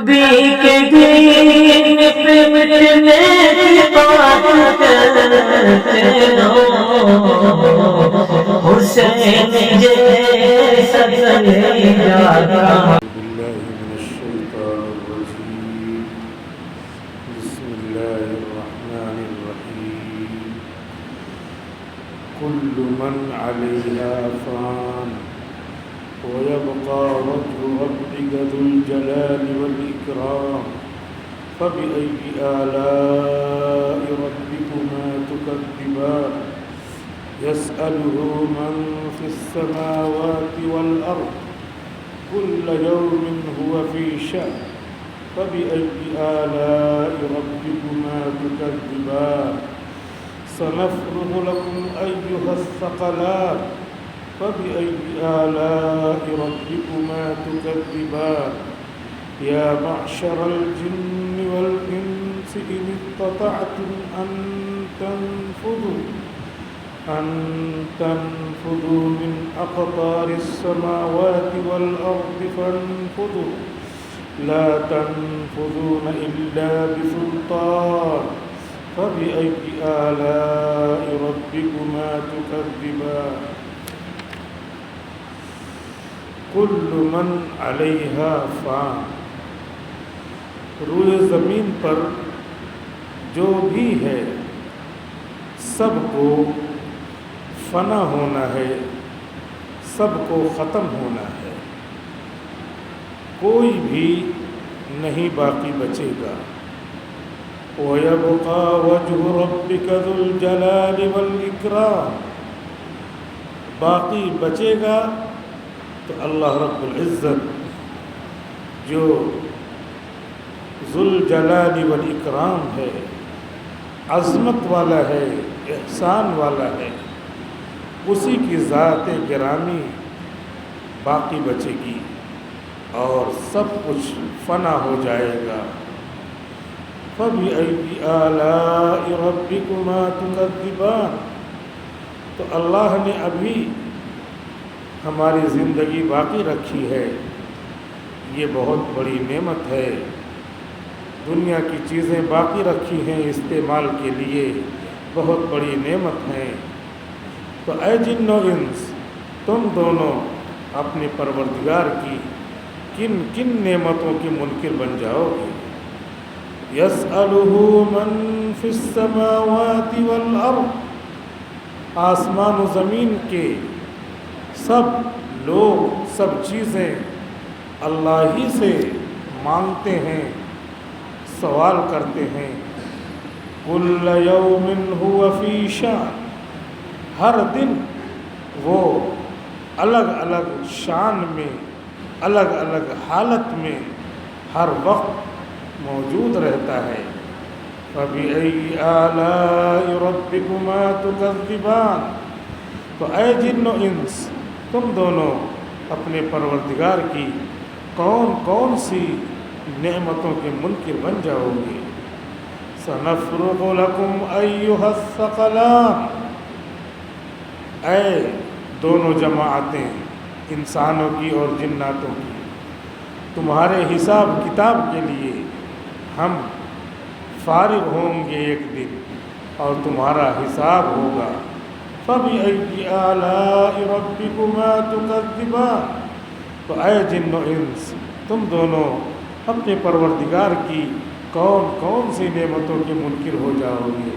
نبی کے دین پہ مٹنے کی بات کرتے ہو، حسین جیسا کلیجا بالله من الشيطان الرجيم. بسم الله الرحمن الرحيم. كل من عليها فان ويبقى وجه ربك ذو الجلال والإكرام فبأي آلاء ربكما تكذبان يسأله من في السماوات والأرض كل يوم هو في شأن فبأي آلاء ربكما تكذبان سنفرغ لكم أيها الثقلان فبأي آلاء ربكما تكذبان يا معشر الجن والإنس إن استطعتم أن تنفذوا من أقطار السماوات والأرض فانفذوا لا تنفذون إلا بسلطان فبأي آلاء ربكما تكذبان كل من عليها فان روئے زمین پر جو بھی ہے سب کو فنا ہونا ہے، سب کو ختم ہونا ہے، کوئی بھی نہیں باقی بچے گا۔ وَيَبْقَى وَجْهُ رَبِّكَ ذُو الْجَلَالِ وَالْإِكْرَامِ باقی بچے گا تو اللہ رب العزت جو ذو الجلال والاکرام ہے، عظمت والا ہے، احسان والا ہے، اسی کی ذات گرامی باقی بچے گی اور سب کچھ فنا ہو جائے گا۔ فَبِأَيِّ آلَاءِ رَبِّكُمَا تُكَذِّبَانِ تو اللہ نے ابھی ہماری زندگی باقی رکھی ہے، یہ بہت بڑی نعمت ہے۔ دنیا کی چیزیں باقی رکھی ہیں استعمال کے لیے، بہت بڑی نعمت ہیں۔ تو اے جن و انس، تم دونوں اپنے پروردگار کی کن کن نعمتوں کے منکر بن جاؤ گے۔ یسألہ من فی السماوات والارض آسمان و زمین کے سب لوگ، سب چیزیں اللہ ہی سے مانگتے ہیں، سوال کرتے ہیں۔ کل یوم هو فی شأن ہر دن وہ الگ الگ شان میں، الگ الگ حالت میں ہر وقت موجود رہتا ہے۔ فَبِأَيِّ آلَاءِ رَبِّكُمَا تُكَذِّبَانِ تو اے جن و انس، تم دونوں اپنے پروردگار کی کون کون سی نعمتوں کے منکر بن جاؤ گے۔ سَنَفْرُغُ لَكُمْ أَيُّهَا الثَّقَلَانِ اے دونوں جماعتیں، انسانوں کی اور جناتوں کی، تمہارے حساب کتاب کے لیے ہم فارغ ہوں گے ایک دن اور تمہارا حساب ہوگا۔ فَبِأَيِّ آلَاءِ رَبِّكُمَا تُكَذِّبَانِ تو اے جن و انس، تم دونوں اپنے پروردگار کی کون کون سی نعمتوں کے منکر ہو جاؤ گے۔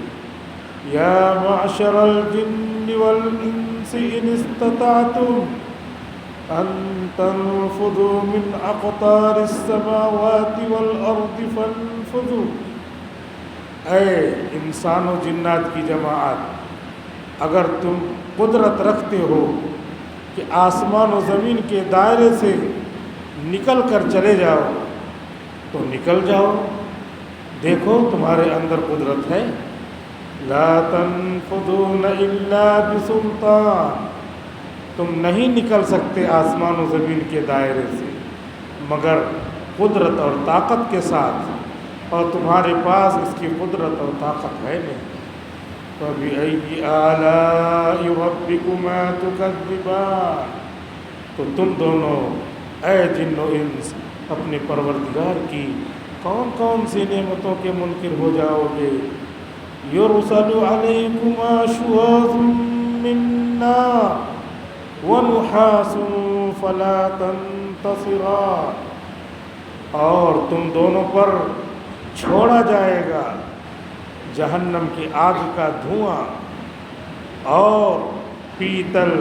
یا معشر الجن والانس ان استطعتم ان تنفذوا من اقطار السماوات والارض فانفذوا اے انسان و جنات کی جماعت، اگر تم قدرت رکھتے ہو کہ آسمان و زمین کے دائرے سے نکل کر چلے جاؤ تو نکل جاؤ، دیکھو تمہارے اندر قدرت ہے۔ لا تنفذون الا بسلطان تم نہیں نکل سکتے آسمان و زمین کے دائرے سے مگر قدرت اور طاقت کے ساتھ، اور تمہارے پاس اس کی قدرت اور طاقت ہے نہیں۔ فَبِأَيِّ آلَاءِ رَبِّكُمَا تُكَذِّبَانِ تو تم دونوں اے جن و انس اپنے پروردگار کی کون کون سی نعمتوں کے منکر ہو جاؤ گے؟ یرسل علیکما شواظ من نار ونحاس فلا تنتصران، اور تم دونوں پر چھوڑا جائے گا جہنم کی آگ کا دھواں اور پیتل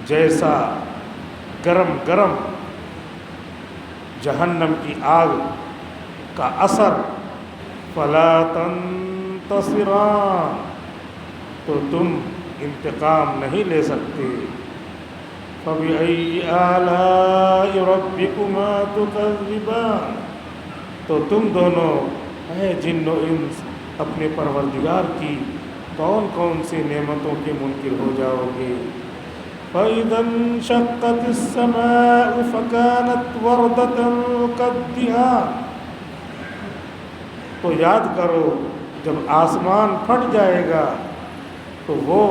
جیسا گرم گرم جہنم کی آگ کا اثر، فلا تنتصران، تو تم انتقام نہیں لے سکتے۔ فَبِأَيِّ آلَاءِ رَبِّكُمَا تُكَذِّبَانِ، تو تم دونوں اے جن و انس اپنے پروردگار کی کون کون سی نعمتوں کے منکر ہو جاؤ گے؟ فَإِذَا انشَقَّتِ السَّمَاءُ فَكَانَتْ وَرْدَةً كَالدِّهَانِ، تو یاد کرو جب آسمان پھٹ جائے گا تو وہ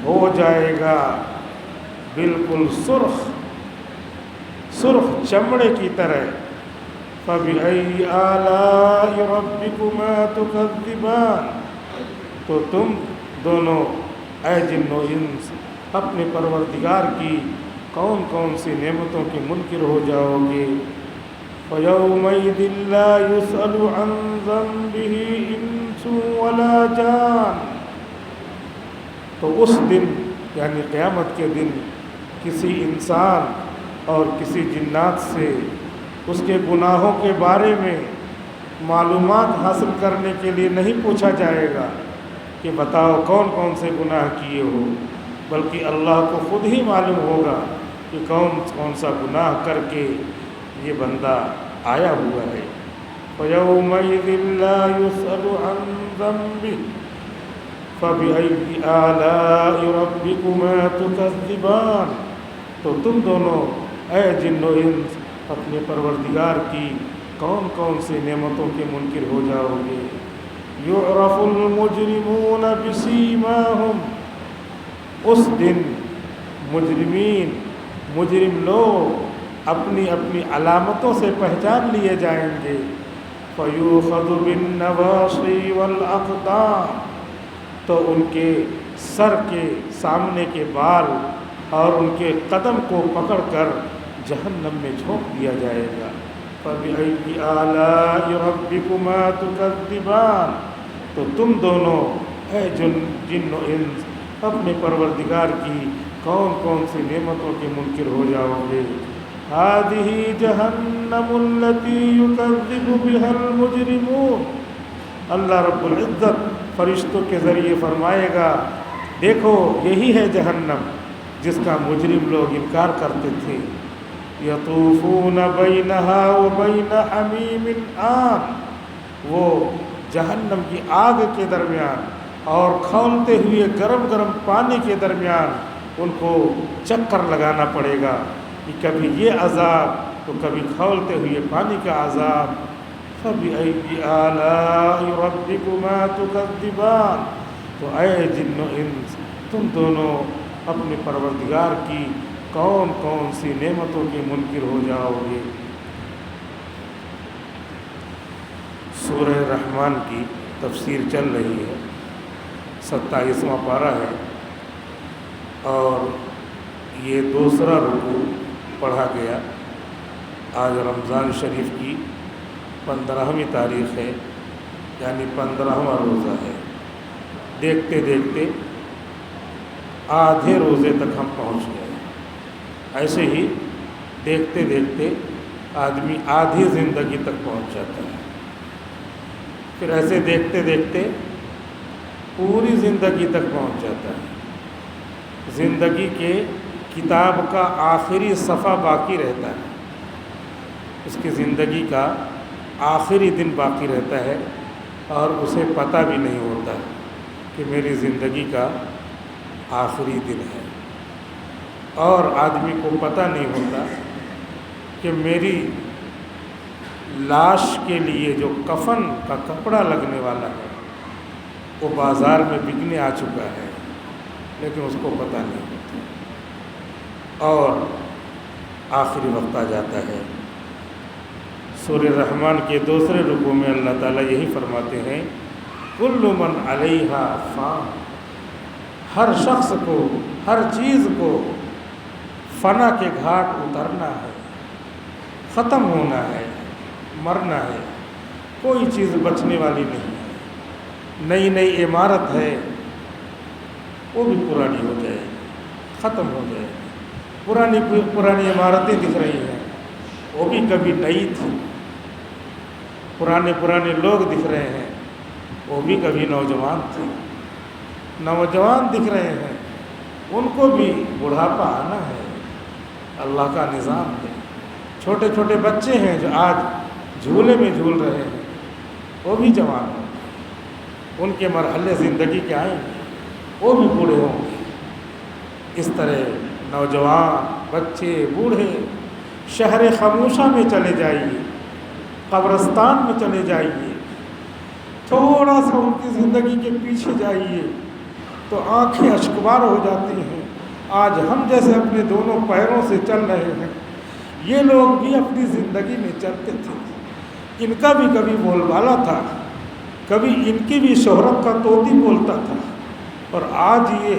ہو جائے گا بالکل سرخ چمڑے کی طرح۔ فَبِأَيِّ آلَاءِ رَبِّكُمَا تُكَذِّبَانِ، تو تم دونوں اے جن و انس اپنے پروردگار کی کون کون سی نعمتوں کے منکر ہو جاؤ گے؟ فَيَوْمَئِذٍ لَا يُسْأَلُ عَنْ ذَنبِهِ إِنسٌ وَلَا جَانٌ، تو اس دن یعنی قیامت کے دن کسی انسان اور کسی جنات سے اس کے گناہوں کے بارے میں معلومات حاصل کرنے کے لیے نہیں پوچھا جائے گا کہ بتاؤ کون کون سے گناہ کیے ہو، بلکہ اللہ کو خود ہی معلوم ہوگا کہ کون کون سا گناہ کر کے یہ بندہ آیا ہوا ہے۔ فَيَوْمَئِذٍ لَا يُسْأَلُ عَنْ ذَنبِهِ فَبِأَيِّ آلَاءِ رَبِّكُمَا تُكَذِّبَانِ، تو تم دونوں اے جن و انس اپنے پروردگار کی کون کون سی نعمتوں کے منکر ہو جاؤ گے؟ یعرف المجرمون بسیماہم، اس دن مجرم لوگ اپنی اپنی علامتوں سے پہچان لیے جائیں گے۔ فیوخذ بالنواصی والاقدام، تو ان کے سر کے سامنے کے بال اور ان کے قدم کو پکڑ کر جہنم میں جھونک دیا جائے گا۔ فَبِأَيِّ آلَاءِ رَبِّكُمَا تُكَذِّبَانِ، تو تم دونوں اے جن و انس اپنے پروردگار کی کون کون سی نعمتوں کے منکر ہو جاؤ گے؟ هَذِهِ جَهَنَّمُ الَّتِي يُكَذِّبُ بِهَا الْمُجْرِمُونَ، اللہ رب العزت فرشتوں کے ذریعے فرمائے گا دیکھو یہی ہے جہنم جس کا مجرم لوگ انکار کرتے تھے۔ یطوفون بینہا وبین حمیم آن، وہ جہنم کی آگ کے درمیان اور کھولتے ہوئے گرم گرم پانی کے درمیان ان کو چکر لگانا پڑے گا کہ کبھی یہ عذاب تو کبھی کھولتے ہوئے پانی کا عذاب۔ فَبِأَيِّ آلَاءِ رَبِّكُمَا تُكَذِّبَانِ، تو اے جن و انس تم دونوں اپنے پروردگار کی کون کون سی نعمتوں کے منکر ہو جاؤ گے؟ سورہ رحمان کی تفسیر چل رہی ہے، 27واں پارہ ہے اور یہ دوسرا رکوع پڑھا گیا۔ آج رمضان شریف کی 15ویں تاریخ ہے، یعنی 15واں روزہ ہے۔ دیکھتے دیکھتے آدھے روزے تک ہم پہنچ گئے۔ ایسے ہی دیکھتے دیکھتے آدمی آدھی زندگی تک پہنچ جاتا ہے، پھر ایسے دیکھتے دیکھتے پوری زندگی تک پہنچ جاتا ہے۔ زندگی کے کتاب کا آخری صفحہ باقی رہتا ہے، اس کی زندگی کا آخری دن باقی رہتا ہے اور اسے پتہ بھی نہیں ہوتا کہ میری زندگی کا آخری دن ہے، اور آدمی کو پتہ نہیں ہوتا کہ میری لاش کے لیے جو کفن کا کپڑا لگنے والا ہے وہ بازار میں بکنے آ چکا ہے، لیکن اس کو پتہ نہیں ہوتا، اور آخری وقت آ جاتا ہے سورہ رحمان کے دوسرے رکوع میں اللہ تعالیٰ یہی فرماتے ہیں کل من علیہا فان، ہر شخص کو، ہر چیز کو فنا کے گھاٹ اترنا ہے، ختم ہونا ہے، مرنا ہے، کوئی چیز بچنے والی نہیں ہے۔ نئی نئی عمارت ہے وہ بھی پرانی ہو جائے گی، ختم ہو جائے گی۔ پرانی عمارتیں دکھ رہی ہیں وہ بھی کبھی نئی تھی، پرانے لوگ دکھ رہے ہیں وہ بھی کبھی نوجوان تھے، نوجوان دکھ رہے ہیں ان کو بھی بڑھاپا آنا ہے، اللہ کا نظام ہے۔ چھوٹے چھوٹے بچے ہیں جو آج جھولے میں جھول رہے ہیں وہ بھی جوان ہوں گے، ان کے مرحلے زندگی کے آئیں گے، وہ بھی بوڑھے ہوں گے۔ اس طرح نوجوان، بچے، بوڑھے شہر خاموشہ میں چلے جائیے، قبرستان میں چلے جائیے، تھوڑا سا ان کی زندگی کے پیچھے جائیے تو آنکھیں اشکبار ہو جاتی ہیں۔ آج ہم جیسے اپنے دونوں پیروں سے چل رہے ہیں، یہ لوگ بھی اپنی زندگی میں چلتے تھے، ان کا بھی کبھی بول بالا تھا، کبھی ان کی بھی شہرت کا طوطی بولتا تھا، اور آج یہ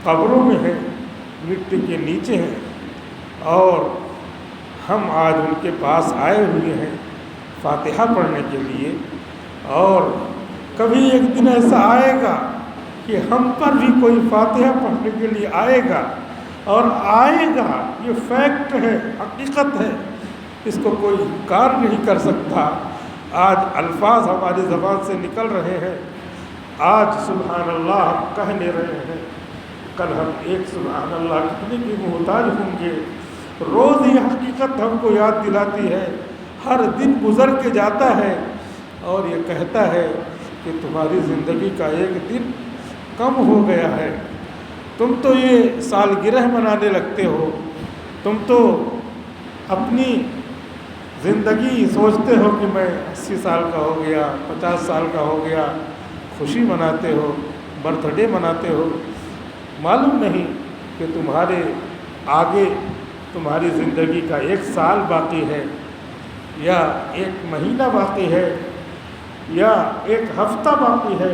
قبروں میں ہے، مٹی کے نیچے ہیں، اور ہم آج ان کے پاس آئے ہوئے ہیں فاتحہ پڑھنے کے لیے۔ اور کبھی ایک دن ایسا آئے گا کہ ہم پر بھی کوئی فاتحہ پڑھنے کے لیے آئے گا، اور آئے گا، یہ فیکٹ ہے، حقیقت ہے، اس کو کوئی انکار نہیں کر سکتا۔ آج الفاظ ہماری زبان سے نکل رہے ہیں، آج سبحان اللہ ہم کہہ لے رہے ہیں، کل ہم ایک سبحان اللہ کہنے کے محتاج ہوں گے۔ روز یہ حقیقت ہم کو یاد دلاتی ہے، ہر دن گزر کے جاتا ہے اور یہ کہتا ہے کہ تمہاری زندگی کا ایک دن کم ہو گیا ہے۔ تم تو یہ سالگرہ منانے لگتے ہو، تم تو اپنی زندگی سوچتے ہو کہ میں 80 سال کا ہو گیا، 50 سال کا ہو گیا، خوشی مناتے ہو، برتھ ڈے مناتے ہو، معلوم نہیں کہ تمہارے آگے تمہاری زندگی کا 1 سال باقی ہے، یا 1 مہینہ باقی ہے، یا 1 ہفتہ باقی ہے،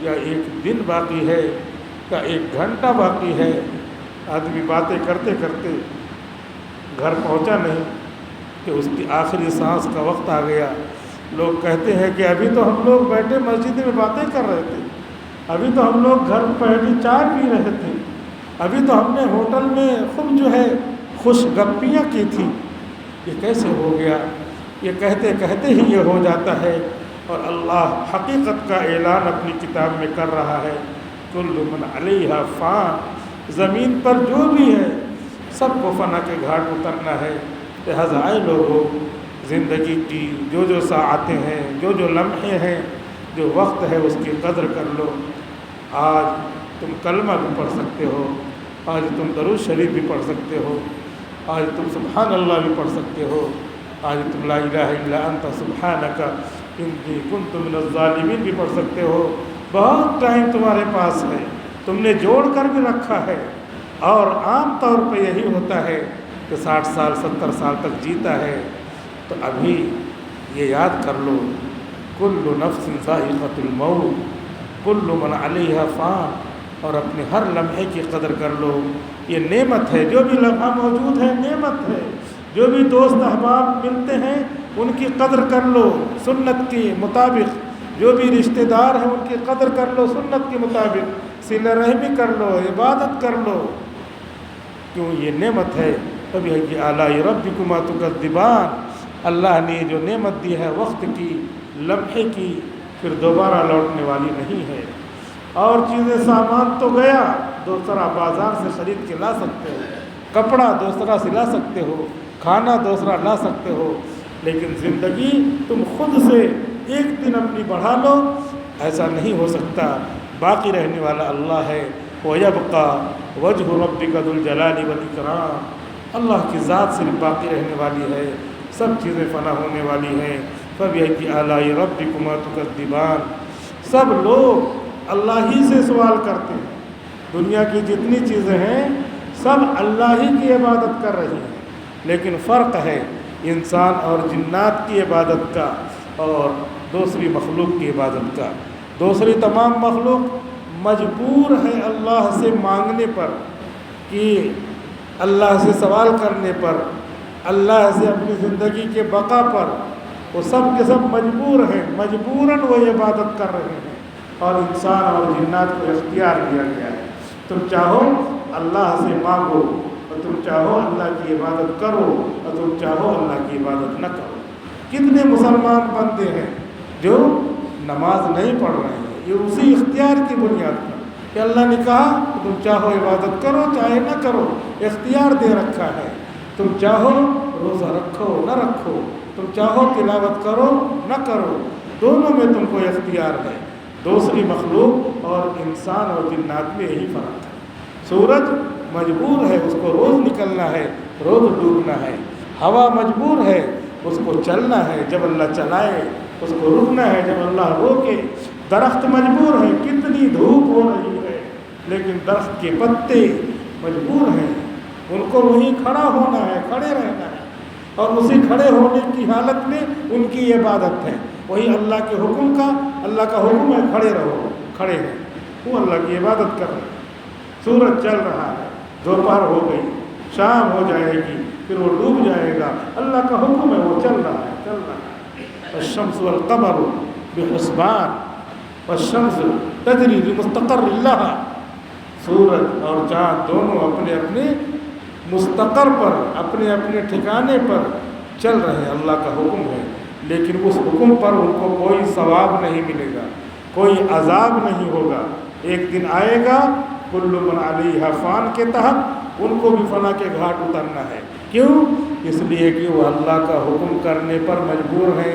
یا 1 دن باقی ہے، یا 1 گھنٹہ باقی ہے۔ آدمی باتیں کرتے کرتے گھر پہنچا نہیں کہ اس کی آخری سانس کا وقت آ گیا۔ لوگ کہتے ہیں کہ ابھی تو ہم لوگ بیٹھے مسجد میں باتیں کر رہے تھے، ابھی تو ہم لوگ گھر پہلی چائے پی رہے تھے، ابھی تو ہم نے ہوٹل میں خوب جو ہے خوش گپیاں کی تھی، یہ کیسے ہو گیا؟ یہ کہتے کہتے ہی یہ ہو جاتا ہے، اور اللہ حقیقت کا اعلان اپنی کتاب میں کر رہا ہے، کل من علیہا فان، زمین پر جو بھی ہے سب کو فنا کے گھاٹ اترنا ہے۔ لہذا آئے لوگوں، زندگی کی جو ساعتیں ہیں، جو لمحے ہیں، جو وقت ہے، اس کی قدر کر لو۔ آج تم کلمہ بھی پڑھ سکتے ہو، آج تم درود شریف بھی پڑھ سکتے ہو، آج تم سبحان اللہ بھی پڑھ سکتے ہو، آج تم لا الہ الا انت سبحانک انی کنت من الظالمین بھی پڑھ سکتے ہو۔ بہت ٹائم تمہارے پاس ہے، تم نے جوڑ کر بھی رکھا ہے، اور عام طور پہ یہی ہوتا ہے کہ 60 سال 70 سال تک جیتا ہے، تو ابھی یہ یاد کر لو، کل نفس ذائقۃ الموت، کل من علیہا فان، اور اپنے ہر لمحے کی قدر کر لو۔ یہ نعمت ہے، جو بھی لمحہ موجود ہے نعمت ہے، جو بھی دوست احباب ملتے ہیں ان کی قدر کر لو سنت کے مطابق، جو بھی رشتہ دار ہیں ان کی قدر کر لو سنت کے مطابق، صلہ رحمی کر لو، عبادت کر لو، کیوں یہ نعمت ہے۔ فبأي آلاء ربكما تكذبان، اللہ نے جو نعمت دی ہے وقت کی، لمحے کی، پھر دوبارہ لوٹنے والی نہیں ہے۔ اور چیزیں سامان تو گیا، دوسرا بازار سے خرید کے لا سکتے ہو، کپڑا دوسرا سلا سکتے ہو، کھانا دوسرا لا سکتے ہو، لیکن زندگی تم خود سے ایک دن اپنی بڑھا لو، ایسا نہیں ہو سکتا۔ باقی رہنے والا اللہ ہے، وَيَبْقَى وَجْهُ رَبِّكَ ذُو الْجَلَالِ وَالْإِكْرَامِ، اللہ کی ذات صرف باقی رہنے والی ہے، سب چیزیں فنا ہونے والی ہیں۔ فَبِأَيِّ آلَاءِ رَبِّكُمَا تُكَذِّبَانِ، سب لوگ اللہ ہی سے سوال کرتے ہیں، دنیا کی جتنی چیزیں ہیں سب اللہ ہی کی عبادت کر رہی ہیں، لیکن فرق ہے انسان اور جنات کی عبادت کا اور دوسری مخلوق کی عبادت کا۔ دوسری تمام مخلوق مجبور ہے اللہ سے مانگنے پر، کہ اللہ سے سوال کرنے پر، اللہ سے اپنی زندگی کے بقا پر، وہ سب کے سب مجبور ہیں، مجبوراً وہ عبادت کر رہے ہیں۔ اور انسان اور جنات کو اختیار دیا گیا ہے، تم چاہو اللہ سے مانگو اور تم چاہو اللہ کی عبادت کرو اور تم چاہو اللہ کی عبادت نہ کرو۔ کتنے مسلمان بندے ہیں جو نماز نہیں پڑھ رہے ہیں، یہ اسی اختیار کی بنیاد پر کہ اللہ نے کہا کہ تم چاہو عبادت کرو چاہے نہ کرو، اختیار دے رکھا ہے۔ تم چاہو روزہ رکھو نہ رکھو، تم چاہو تلاوت کرو نہ کرو، دونوں میں تم کو اختیار ہے۔ دوسری مخلوق اور انسان اور جنات میں یہی فرق ہے۔ سورج مجبور ہے، اس کو روز نکلنا ہے، روز ڈوبنا ہے۔ ہوا مجبور ہے، اس کو چلنا ہے، جب اللہ چلائے، اس کو رکنا ہے جب اللہ روکے۔ درخت مجبور ہے، کتنی دھوپ ہو رہی ہے لیکن درخت کے پتے مجبور ہیں، ان کو وہیں کھڑا ہونا ہے، کھڑے رہنا ہے، اور اسی کھڑے ہونے کی حالت میں ان کی عبادت ہے۔ وہی اللہ کے حکم کا، اللہ کا حکم ہے کھڑے رہو، کھڑے ہیں، وہ اللہ کی عبادت کر رہے ہیں۔ سورج چل رہا ہے، دوپہر ہو گئی، شام ہو جائے گی، پھر وہ ڈوب جائے گا، اللہ کا حکم ہے، وہ چل رہا ہے، چل رہا ہے۔ الشمس والقمر بحسبان والشمس تجری لمستقر لها، سورج اور چاند دونوں اپنے اپنے مستقر پر، اپنے اپنے ٹھکانے پر چل رہے ہیں، اللہ کا حکم ہے، لیکن اس حکم پر ان کو کوئی ثواب نہیں ملے گا، کوئی عذاب نہیں ہوگا۔ ایک دن آئے گا کل من علیہا فان کے تحت ان کو بھی فنا کے گھاٹ اترنا ہے۔ کیوں؟ اس لیے کہ وہ اللہ کا حکم کرنے پر مجبور ہیں،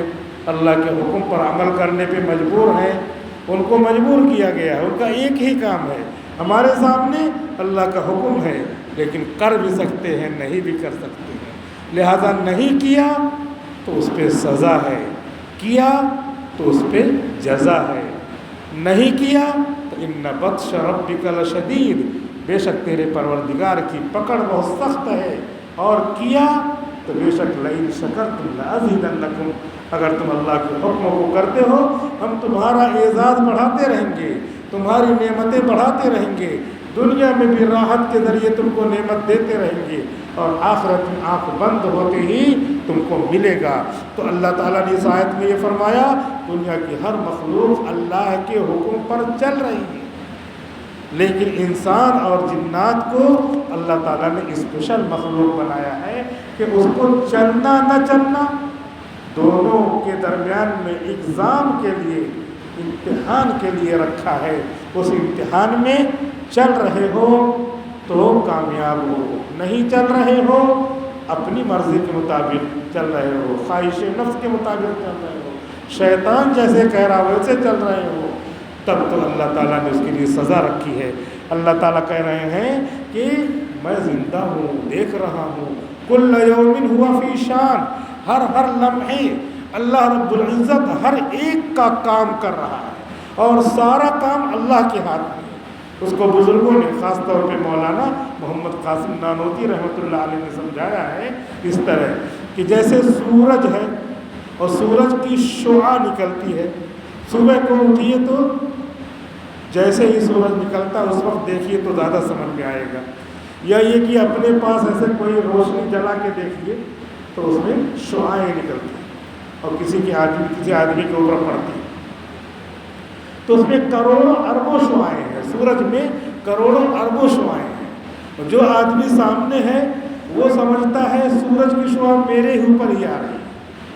اللہ کے حکم پر عمل کرنے پہ مجبور ہیں، ان کو مجبور کیا گیا ہے، ان کا ایک ہی کام ہے۔ ہمارے سامنے اللہ کا حکم ہے لیکن کر بھی سکتے ہیں، نہیں بھی کر سکتے ہیں، لہذا نہیں کیا تو اس پہ سزا ہے، کیا تو اس پہ جزا ہے۔ نہیں کیا تو ان بطش ربک لشدید، بے شک تیرے پروردگار کی پکڑ بہت سخت ہے، اور کیا تو بے شک لئن شکرتم لازیدنکم، اگر تم اللہ کے حکموں کو کرتے ہو ہم تمہارا اعزاز بڑھاتے رہیں گے، تمہاری نعمتیں بڑھاتے رہیں گے، دنیا میں بھی راحت کے ذریعے تم کو نعمت دیتے رہیں گے، اور آخرت میں آنکھ بند ہوتے ہی تم کو ملے گا۔ تو اللہ تعالیٰ نے اس آیت میں یہ فرمایا دنیا کی ہر مخلوق اللہ کے حکم پر چل رہی ہے، لیکن انسان اور جنات کو اللہ تعالیٰ نے اسپیشل مخلوق بنایا ہے کہ اس کو چلنا نہ چلنا دونوں کے درمیان میں اگزام کے لیے، امتحان کے لیے رکھا ہے۔ اس امتحان میں چل رہے ہو تو کامیاب ہو، نہیں چل رہے ہو اپنی مرضی کے مطابق چل رہے ہو، خواہش نفس کے مطابق چل رہے ہو، شیطان جیسے کہہ رہا ویسے چل رہے ہو، تب تو اللہ تعالیٰ نے اس کے لیے سزا رکھی ہے۔ اللہ تعالیٰ کہہ رہے ہیں کہ میں زندہ ہوں، دیکھ رہا ہوں، کل یوم ہوا فی شان، ہر لمحے اللہ رب العزت ہر ایک کا کام کر رہا ہے، اور سارا کام اللہ کے ہاتھ میں ہے۔ اس کو بزرگوں نے، خاص طور پہ مولانا محمد قاسم نانوتوی رحمۃ اللہ علیہ نے سمجھایا ہے اس طرح کہ جیسے سورج ہے اور سورج کی شعاع نکلتی ہے، صبح کو اٹھیے تو جیسے ہی سورج نکلتا ہے اس وقت دیکھیے تو زیادہ سمجھ میں آئے گا، یا یہ کہ اپنے پاس ایسے کوئی روشنی جلا کے دیکھیے تو اس میں شعاعیں نکلتی ہیں اور کسی آدمی کے اوپر پڑتی ہیں، تو اس میں کروڑوں اربوں شعاعیں ہیں، سورج میں کروڑوں اربوں شعاعیں ہیں۔ جو آدمی سامنے ہے وہ سمجھتا ہے سورج کی شعاع میرے ہی اوپر ہی آ رہی ہے،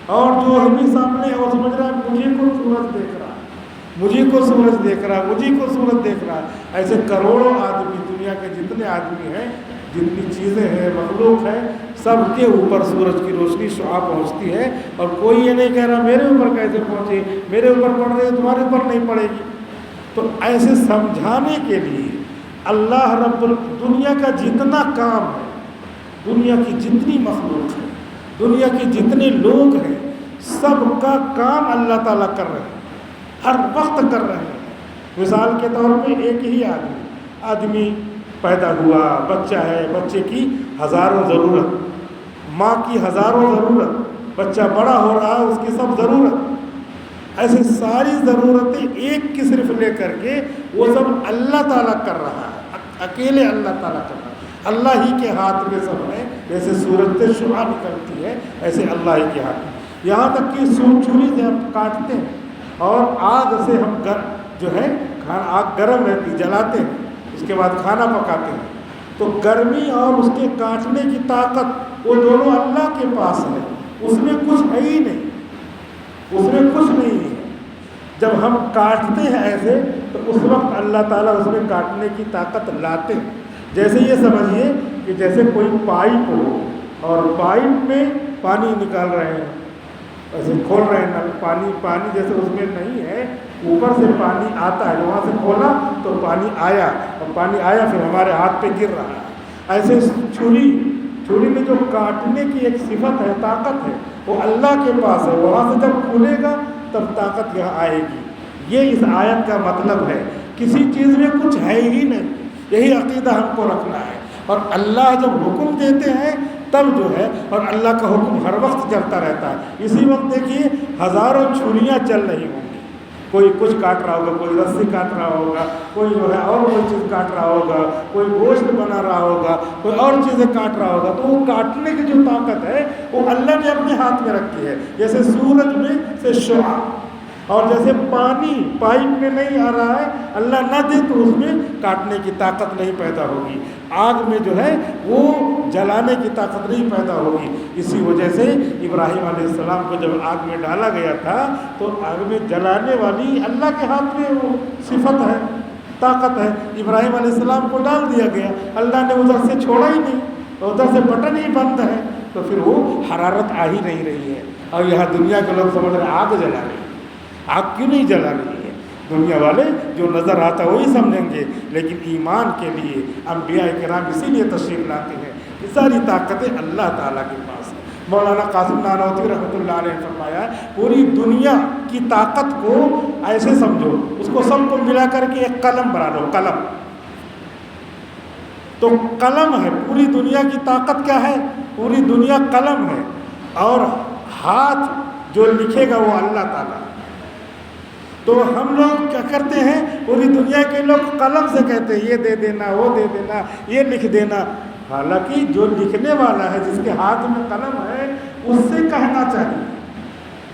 اور جو آدمی سامنے ہے وہ سمجھ رہا ہے مجھے کو سورج دیکھ رہا ہے، مجھے کو سورج دیکھ رہا ہے، مجھے کو سورج دیکھ رہا ہے۔ ایسے کروڑوں آدمی، دنیا کے جتنے آدمی ہیں، جتنی چیزیں ہیں، مخلوق ہے، سب کے اوپر سورج کی روشنی شعاع پہنچتی ہے، اور کوئی یہ نہیں کہہ رہا میرے اوپر کیسے پہنچے، میرے اوپر پڑ رہی ہے تمہارے اوپر نہیں پڑے گی۔ تو ایسے سمجھانے کے لیے اللہ رب دنیا کا جتنا کام ہے، دنیا کی جتنی مخلوق ہے، دنیا کے جتنے لوگ ہیں، سب کا کام اللہ تعالیٰ کر رہے ہیں، ہر وقت کر رہے ہیں۔ مثال کے طور پہ ایک ہی آدمی پیدا ہوا، بچہ ہے، بچے کی ہزاروں ضرورت، ماں کی ہزاروں ضرورت، بچہ بڑا ہو رہا ہے اس کی سب ضرورت، ایسے ساری ضرورتیں ایک کی صرف لے کر کے وہ سب اللہ تعالیٰ کر رہا ہے، اکیلے اللہ تعالیٰ کر رہا ہے، اللہ ہی کے ہاتھ میں سب ہے۔ جیسے سورج سے شعاع نکلتی ہے ایسے اللہ ہی کے ہاتھ میں، یہاں تک کہ چھری سے ہم کاٹتے ہیں اور آگ سے ہم جو ہے آگ گرم رہتی جلاتے ہیں، اس کے بعد کھانا پکاتے ہیں، تو گرمی اور اس کے کاٹنے کی طاقت وہ دونوں اللہ کے پاس ہے، اس میں کچھ ہے ہی نہیں، اس میں کچھ نہیں ہے۔ جب ہم کاٹتے ہیں ایسے تو اس وقت اللہ تعالیٰ اس میں کاٹنے کی طاقت لاتے ہیں۔ جیسے یہ سمجھیے کہ جیسے کوئی پائپ ہو اور پائپ میں پانی نکال رہے ہیں، ایسے کھول رہے ہیں، پانی جیسے اس میں نہیں ہے، اوپر سے پانی آتا ہے، وہاں سے کھولا تو پانی آیا، اور پانی آیا پھر ہمارے ہاتھ پہ گر رہا ہے۔ ایسے چھری میں جو کاٹنے کی ایک صفت ہے، طاقت ہے، وہ اللہ کے پاس ہے، وہاں سے جب کھلے گا تب طاقت یہاں آئے گی۔ یہ اس آیت کا مطلب ہے، کسی چیز میں کچھ ہے ہی نہیں، یہی عقیدہ ہم کو رکھنا ہے۔ اور اللہ جب حکم دیتے ہیں تب جو ہے، اور اللہ کا حکم ہر وقت چلتا رہتا ہے۔ اسی وقت دیکھیے ہزاروں چھریاں چل رہی ہوں گی، کوئی کچھ کاٹ رہا ہوگا، کوئی رسی کاٹ رہا ہوگا، کوئی جو ہے اور کوئی چیز کاٹ رہا ہوگا، کوئی گوشت بنا رہا ہوگا، کوئی اور چیزیں کاٹ رہا ہوگا، تو وہ کاٹنے کی جو طاقت ہے وہ اللہ نے اپنے ہاتھ میں رکھی ہے۔ جیسے سورج میں سے شعاع، اور جیسے پانی پائپ میں نہیں آ رہا ہے، اللہ نہ دے تو اس میں کاٹنے کی طاقت نہیں پیدا ہوگی، آگ میں جو ہے وہ جلانے کی طاقت نہیں پیدا ہوگی۔ اسی وجہ سے ابراہیم علیہ السلام کو جب آگ میں ڈالا گیا تھا تو آگ میں جلانے والی اللہ کے ہاتھ میں وہ صفت ہے، طاقت ہے۔ ابراہیم علیہ السلام کو ڈال دیا گیا، اللہ نے ادھر سے چھوڑا ہی نہیں، ادھر سے بٹن ہی بند ہے، تو پھر وہ حرارت آ ہی نہیں رہی ہے۔ اور یہاں دنیا کے لوگ سمجھ رہے ہیں آگ جلا رہی ہے، آگ کیوں نہیں جلا رہی ہے؟ دنیا والے جو نظر آتا ہے وہی سمجھیں گے، لیکن ایمان کے لیے انبیاء کرام اسی لیے تشریف لاتے ہیں کہ ساری طاقتیں اللہ تعالیٰ کے پاس ہیں۔ مولانا قاسم نانوتوی رحمۃ اللہ علیہ نے فرمایا پوری دنیا کی طاقت کو ایسے سمجھو، اس کو سب کو ملا کر کے ایک قلم بنا لو، قلم تو قلم ہے، پوری دنیا کی طاقت کیا ہے؟ پوری دنیا قلم ہے، اور ہاتھ جو لکھے گا وہ اللہ تعالیٰ۔ تو ہم لوگ کیا کرتے ہیں، پوری دنیا کے لوگ قلم سے کہتے ہیں یہ دے دینا، وہ دے دینا، یہ لکھ دینا، حالانکہ جو لکھنے والا ہے جس کے ہاتھ میں قلم ہے اس سے کہنا چاہیے،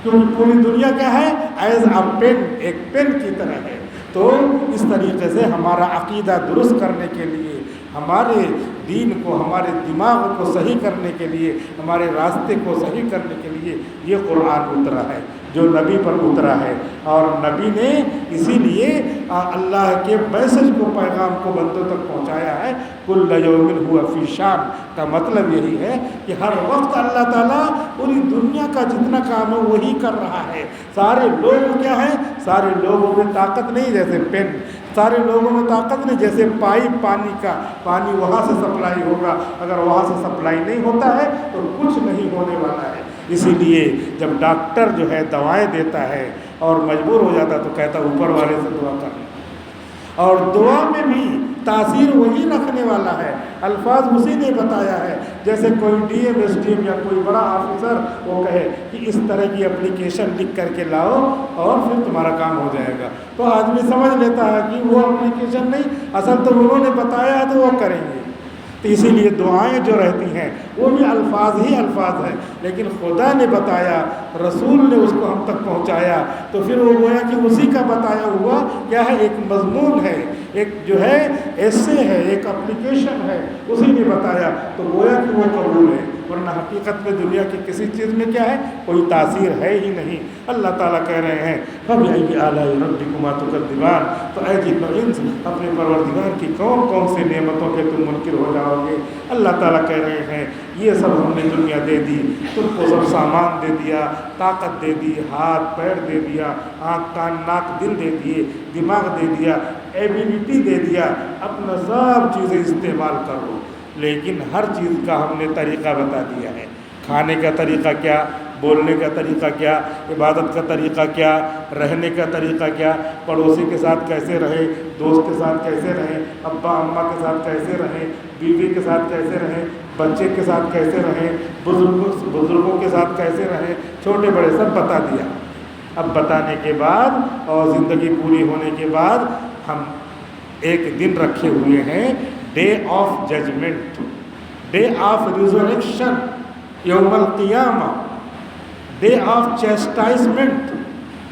کیونکہ پوری دنیا کیا ہے؟ ایز اے پین، ایک پین کی طرح ہے۔ تو اس طریقے سے ہمارا عقیدہ درست کرنے کے لیے، ہمارے دین کو، ہمارے دماغ کو صحیح کرنے کے لیے، ہمارے راستے کو صحیح کرنے کے لیے یہ قرآن اترا ہے جو نبی پر اترا ہے، اور نبی نے اسی لیے اللہ کے میسج کو، پیغام کو بندوں تک پہنچایا ہے۔ کل یوم ہوا فی شان کا مطلب یہی ہے کہ ہر وقت اللہ تعالیٰ پوری دنیا کا جتنا کام ہے وہی کر رہا ہے۔ سارے لوگ کیا ہیں؟ سارے لوگوں میں طاقت نہیں، جیسے پین، سارے لوگوں میں طاقت نہیں، جیسے پائپ پانی کا، پانی وہاں سے سپلائی ہوگا، اگر وہاں سے سپلائی نہیں ہوتا ہے تو کچھ نہیں ہونے والا ہے۔ اسی لیے جب ڈاکٹر جو ہے دوائیں دیتا ہے اور مجبور ہو جاتا ہے تو کہتا ہے اوپر والے سے دعا کرنا، اور دعا میں بھی تاثیر وہی رکھنے والا ہے، الفاظ اسی نے بتایا ہے۔ جیسے کوئی D M, S D M یا کوئی بڑا آفیسر وہ کہے کہ اس طرح کی اپلیکیشن لکھ کر کے لاؤ اور پھر تمہارا کام ہو جائے گا، تو آدمی سمجھ لیتا ہے کہ وہ اپلیکیشن نہیں، اصل تو انہوں نے بتایا ہے تو وہ کریں گے۔ تو اسی لیے دعائیں جو رہتی ہیں وہ بھی الفاظ ہی الفاظ ہیں، لیکن خدا نے بتایا، رسول نے اس کو ہم تک پہنچایا، تو پھر وہ گویا کہ اسی کا بتایا ہوا کیا ہے، ایک مضمون ہے، ایک جو ہے ایسے ہے، ایک اپلیکیشن ہے، اسی نے بتایا، تو گویا کہ وہ قبول ہے۔ ورنہ حقیقت میں دنیا کی کسی چیز میں کیا ہے، کوئی تاثیر ہے ہی نہیں۔ اللہ تعالیٰ کہہ رہے ہیں فَبِأَيِّ آلَاءِ رَبِّكُمَا تُكَذِّبَانِ، تو اے جن و انس اپنے پروردگار کی کون کون سی نعمتوں کے تم منکر ہو جاؤ گے۔ اللہ تعالیٰ کہہ رہے ہیں یہ سب ہم نے دنیا دے دی، تم کو سب سامان دے دیا، طاقت دے دی، ہاتھ پیر دے دیا، آنکھ کان ناک دل دے دیے، دماغ دے دیا، ایبیلٹی دے دیا، اپنا سب چیزیں استعمال کرو، لیکن ہر چیز کا ہم نے طریقہ بتا دیا ہے۔ کھانے کا طریقہ کیا، بولنے کا طریقہ کیا، عبادت کا طریقہ کیا، رہنے کا طریقہ کیا، پڑوسی کے ساتھ کیسے رہیں، دوست کے ساتھ کیسے رہیں، ابا اماں کے ساتھ کیسے رہیں، بیوی کے ساتھ کیسے رہیں، بچے کے ساتھ کیسے رہیں، بزرگوں کے ساتھ کیسے رہیں، چھوٹے بڑے سب بتا دیا۔ اب بتانے کے بعد اور زندگی پوری ہونے کے بعد ہم ایک دن رکھے ہوئے ہیں، day of judgment, day of resurrection, یوم القیامہ، ڈے آف چیسٹائزمنٹ،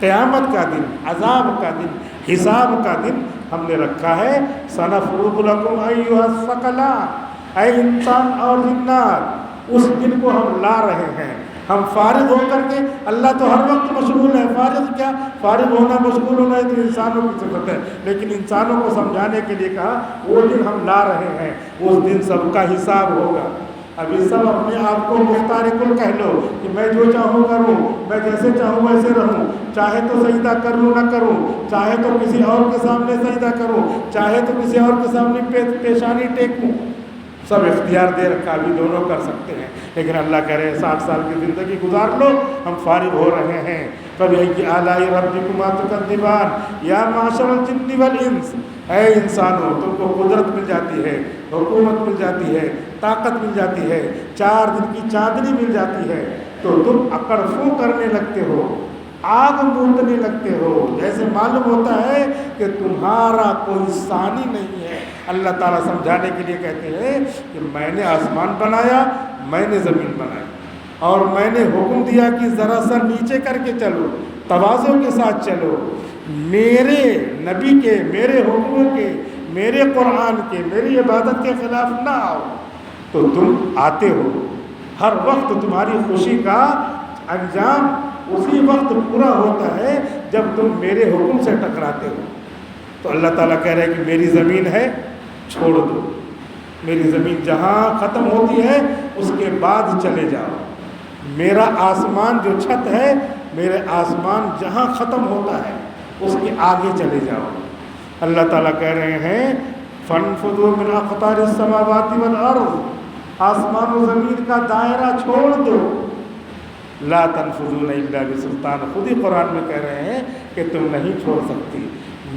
قیامت کا دن، عذاب کا دن، حساب کا دن ہم نے رکھا ہے۔ سنفرغ لکم ایھا الثقلان، اے انسان اور جنات، اس دن کو ہم لا رہے ہیں۔ ہم فارغ ہو کر کے، اللہ تو ہر وقت مشغول ہے، فارغ کیا، فارغ ہونا مشغول ہونا ہے تو انسانوں کی صفت ہے، لیکن انسانوں کو سمجھانے کے لیے کہا وہ دن ہم لا رہے ہیں، اس دن سب کا حساب ہوگا۔ ابھی سب اپنے آپ کو مختار کل کہہ لو کہ میں جو چاہوں کروں، میں جیسے چاہوں ویسے رہوں، چاہے تو سجدہ کروں نہ کروں، چاہے تو کسی اور کے سامنے سجدہ کروں، چاہے تو کسی اور کے سامنے پیشانی ٹیکوں، سب اختیار دے رکھا، ابھی دونوں کر سکتے ہیں۔ لیکن اللہ کہہ رہے ہیں 60 سال کی زندگی گزار لو، ہم فارغ ہو رہے ہیں۔ فَبِأَيِّ آلَاءِ رَبِّكُمَا تُكَذِّبَانِ یا معشر الجن والانس، اے انسانوں، تم کو قدرت مل جاتی ہے، حکومت مل جاتی ہے، طاقت مل جاتی ہے، 4 دن کی چاندنی مل جاتی ہے، تو تم اکڑ فو کرنے لگتے ہو، آگ موندنے لگتے ہو، جیسے معلوم ہوتا ہے کہ تمہارا کوئی ثانی نہیں ہے۔ اللہ تعالیٰ سمجھانے کے لیے کہتے ہیں کہ میں نے آسمان بنایا، میں نے زمین بنائی، اور میں نے حکم دیا کہ ذرا سا نیچے کر کے چلو، تواضع کے ساتھ چلو، میرے نبی کے، میرے حکموں کے، میرے قرآن کے، میری عبادت کے خلاف نہ آؤ، تو تم آتے ہو۔ ہر وقت تمہاری خوشی کا انجام اسی وقت پورا ہوتا ہے جب تم میرے حکم سے ٹکراتے ہو۔ تو اللہ تعالیٰ کہہ رہے ہیں کہ میری زمین ہے، چھوڑ دو، میری زمین جہاں ختم ہوتی ہے اس کے بعد چلے جاؤ، میرا آسمان جو چھت ہے، میرے آسمان جہاں ختم ہوتا ہے اس کے آگے چلے جاؤ۔ اللہ تعالیٰ کہہ رہے ہیں فَانفُذُوا مِنْ أَقْطَارِ السَّمَاوَاتِ وَالْأَرْضِ، آسمان و زمین کا دائرہ چھوڑ دو، لا تنفذون الا بسلطان، خود ہی قرآن میں کہہ رہے ہیں کہ تم نہیں چھوڑ سکتی،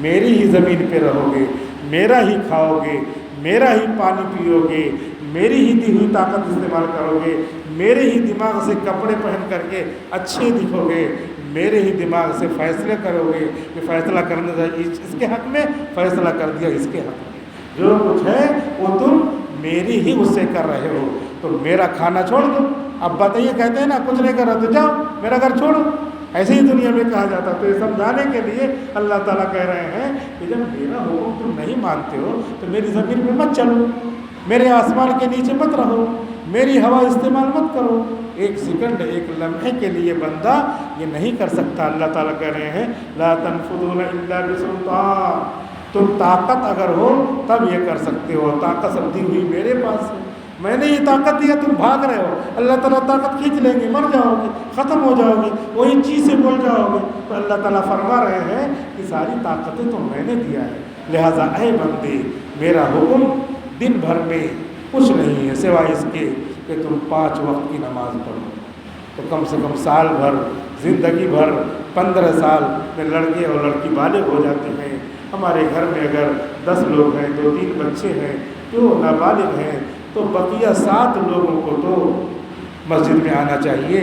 میری ہی زمین پہ رہو گے، میرا ہی کھاؤ گے، میرا ہی پانی پیو گے، میری ہی دی ہوئی طاقت استعمال کرو گے، میرے ہی دماغ سے کپڑے پہن کر کے اچھے دکھو گے، میرے ہی دماغ سے فیصلے کرو گے کہ فیصلہ کرنے چاہیے اس کے حق میں، فیصلہ کر دیا اس کے حق میں، جو کچھ ہے وہ تم میری ہی اس سے کر رہے ہو، تو میرا کھانا چھوڑ دو۔ اب بتائیے، کہتے ہیں نا کچھ نہیں کر رہا تو جاؤ میرا گھر چھوڑو، ایسے ہی دنیا میں کہا جاتا۔ تو یہ سمجھانے کے لیے اللہ تعالیٰ کہہ رہے ہیں کہ جب میرا حکم تم نہیں مانتے ہو تو میری زمین پہ مت چلو، میرے آسمان کے نیچے مت رہو، میری ہوا استعمال مت کرو۔ ایک سیکنڈ، ایک لمحے کے لیے بندہ یہ نہیں کر سکتا۔ اللہ تعالیٰ کہہ رہے ہیں لا تنفذون الا بسلطان، تم طاقت اگر ہو تب یہ کر سکتے ہو، طاقت سب دی ہوئی میرے پاس ہے، میں نے یہ طاقت دیا، تم بھاگ رہے ہو، اللہ تعالیٰ طاقت کھینچ لیں گے، مر جاؤ گے، ختم ہو جاؤ گے، وہی چیز سے بول جاؤ گے۔ تو اللہ تعالیٰ فرما رہے ہیں کہ ساری طاقتیں تو میں نے دیا ہے، لہٰذا اے بندے میرا حکم دن بھر میں کچھ نہیں ہے سوائے اس کے کہ تم 5 وقت کی نماز پڑھو۔ تو کم سے کم سال بھر، زندگی بھر، 15 سال میں لڑکے اور لڑکی بالغ ہو جاتے ہیں۔ ہمارے گھر میں اگر 10 لوگ ہیں، 2-3 بچے ہیں جو نابالغ ہیں، تو بقیہ 7 لوگوں کو تو مسجد میں آنا چاہیے،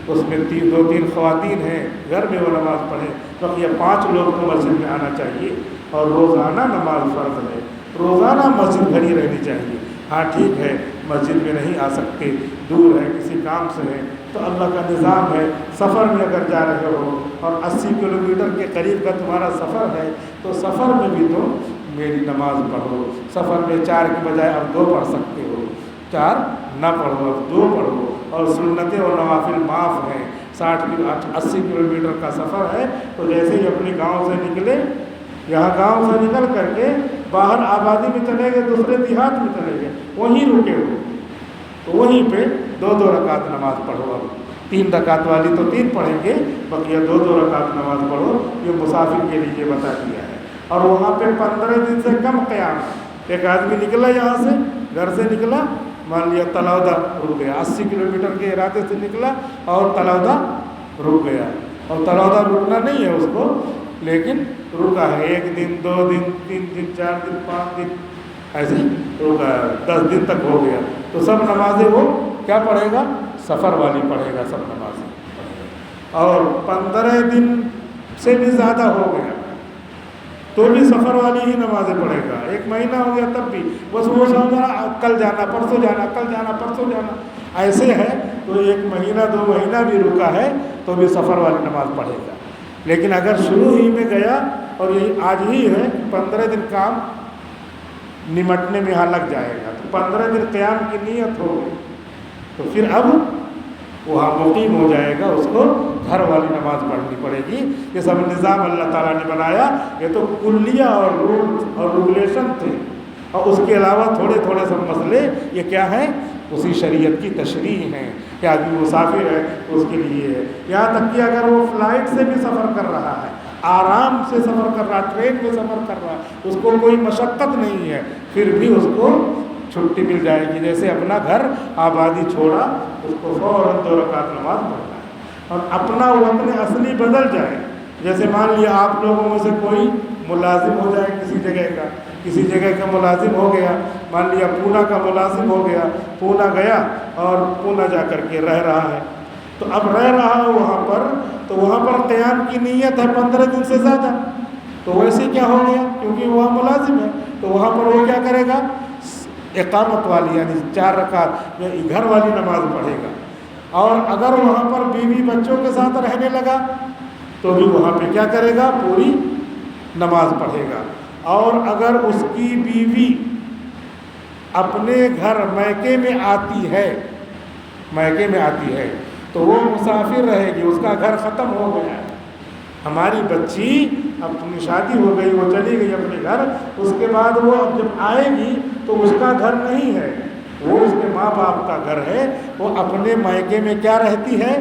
اس میں 2-3 خواتین ہیں گھر میں وہ نماز پڑھیں، بقیہ 5 لوگ کو مسجد میں آنا چاہیے، اور روزانہ نماز فرض ہے، روزانہ مسجد بھری رہنی چاہیے۔ ہاں ٹھیک ہے مسجد میں نہیں آ سکتے، دور ہے، کسی کام سے ہے، تو اللہ کا نظام ہے سفر میں اگر جا رہے ہو اور 80 کلومیٹر کے قریب کا تمہارا سفر ہے تو سفر میں بھی تم میری نماز پڑھو۔ سفر میں 4 کی بجائے اب 2 پڑھ سکتے ہو، 4 نہ پڑھو اب 2 پڑھو، اور سنتیں اور نوافل معاف ہیں۔ 80 کلومیٹر کا سفر ہے تو جیسے ہی اپنے گاؤں سے نکلے، یہاں گاؤں سے نکل کر کے باہر آبادی میں چلے گئے، دوسرے دیہات میں چلے گئے، وہیں رکے ہو تو وہیں پہ 2-2 رکعت نماز پڑھو۔ اب 3 رکعت والی تو 3 پڑھیں گے، بقیہ 2-2 رکعت نماز پڑھو، یہ مسافر کے لیے بتا دیا ہے۔ اور وہاں پہ 15 دن سے کم قیام، ایک آدمی نکلا یہاں سے، گھر سے نکلا، مان لیا تلودہ رک گیا، 80 کلومیٹر کے ارادے سے نکلا اور تلودہ رک گیا، اور تلودہ رکنا نہیں ہے اس کو، لیکن رکا ہے 1 دن، 2 دن، 3 دن، 4 دن، 5 دن، ایسے 10 دن تک ہو گیا تو سب نمازیں وہ کیا پڑھے گا؟ سفر والی پڑھے گا، سب نمازیں پڑھے گا۔ اور 15 دن سے بھی زیادہ ہو گیا تو بھی سفر والی ہی نمازیں پڑھے گا۔ 1 مہینہ ہو گیا تب بھی بس وہ سمجھا کل جانا پرسوں جانا، کل جانا پرسوں جانا، ایسے ہے تو 1 مہینہ 2 مہینہ بھی رکا ہے تو بھی سفر والی نماز پڑھے گا۔ لیکن اگر شروع ہی میں گیا اور یہی آج ہی ہے 15 دن کام نمٹنے میں یہاں لگ جائے گا تو 15 دن قیام کی نیت ہو گئی تو پھر اب وہاں مقیم ہو جائے گا، اس کو گھر والی نماز پڑھنی پڑے گی۔ یہ سب نظام اللہ تعالیٰ نے بنایا، یہ تو کلیہ اور رول اور ریگولیشن تھے، اور اس کے علاوہ تھوڑے تھوڑے سب مسئلے یہ کیا ہیں؟ اسی شریعت کی تشریح ہیں کہ آدمی مسافر ہے تو اس کے لیے ہے۔ یہاں تک کہ اگر وہ فلائٹ سے بھی سفر کر رہا ہے، آرام سے سفر کر رہا ہے، ٹرین میں سفر کر رہا ہے، اس کو کوئی مشقت نہیں ہے، پھر بھی اس کو چھٹی مل جائے گی۔ جیسے اپنا گھر آبادی چھوڑا، اس کو فوراً 2 رکعت نماز پڑھنا ہے، اور اپنا وطن اصلی بدل جائے۔ جیسے مان لیا آپ لوگوں میں سے کوئی ملازم ہو جائے کسی جگہ کا ملازم ہو گیا، مان لیا پونا کا ملازم ہو گیا، پونا گیا اور پونا جا کر کے رہ رہا ہے، تو اب رہ رہا ہے وہاں پر، تو وہاں پر قیام کی نیت ہے 15 دن سے زیادہ، تو ویسے کیا ہو گیا؟ کیونکہ وہاں ملازم ہے تو وہاں پر وہ کیا کرے گا؟ اقامت والی یعنی 4 رکعت یا گھر والی نماز پڑھے گا۔ اور اگر وہاں پر بیوی بچوں کے ساتھ رہنے لگا تو بھی وہاں پہ کیا کرے گا؟ پوری نماز پڑھے گا۔ اور اگر اس کی بیوی اپنے گھر میکے میں آتی ہے تو وہ مسافر رہے گی، اس کا گھر ختم ہو گیا ہے۔ ہماری بچی اپنی شادی ہو گئی، وہ چلی گئی اپنے گھر، اس کے بعد وہ اب جب آئے گی تو اس کا گھر نہیں ہے، وہ اس کے ماں باپ کا گھر ہے، وہ اپنے میکے میں کیا رہتی ہے؟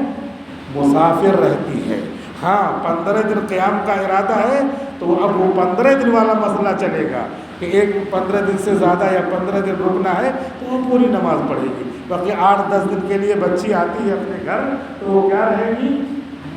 مسافر رہتی ہے۔ ہاں 15 دن قیام کا ارادہ ہے تو اب وہ 15 دن والا مسئلہ چلے گا کہ 15 دن سے زیادہ یا 15 دن رکنا ہے تو وہ پوری نماز پڑھے گی۔ باقی 8-10 دن کے لیے بچی آتی ہے اپنے گھر تو وہ کیا رہے گی؟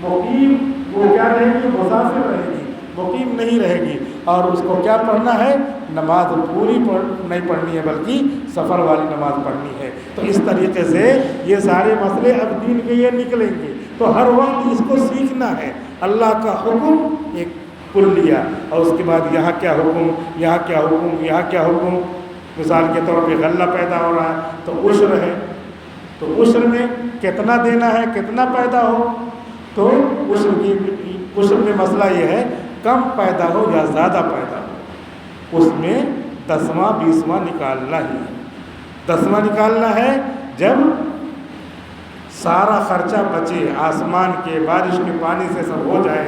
مقیم، وہ کیا رہے گی؟ مسافر رہے گی، مقیم نہیں رہے گی۔ اور اس کو کیا پڑھنا ہے؟ نماز پوری نہیں پڑھنی ہے بلکہ سفر والی نماز پڑھنی ہے۔ تو اس طریقے سے یہ سارے مسئلے اب دین کے یہ نکلیں گے، تو ہر وقت اس کو سیکھنا ہے۔ اللہ کا حکم ایک کلیہ، اور اس کے بعد یہاں کیا حکم، یہاں کیا حکم، یہاں کیا حکم۔ مثال کے طور پہ غلہ پیدا ہو رہا ہے تو عشر ہے، تو عشر میں کتنا دینا ہے، کتنا پیدا ہو، تو عشر میں مسئلہ یہ ہے کم پیدا ہو یا زیادہ پیدا ہو، اس میں 10واں 20واں نکالنا ہی ہے۔ 10واں نکالنا ہے جب سارا خرچہ بچے، آسمان کے بارش کے پانی سے سب ہو جائے،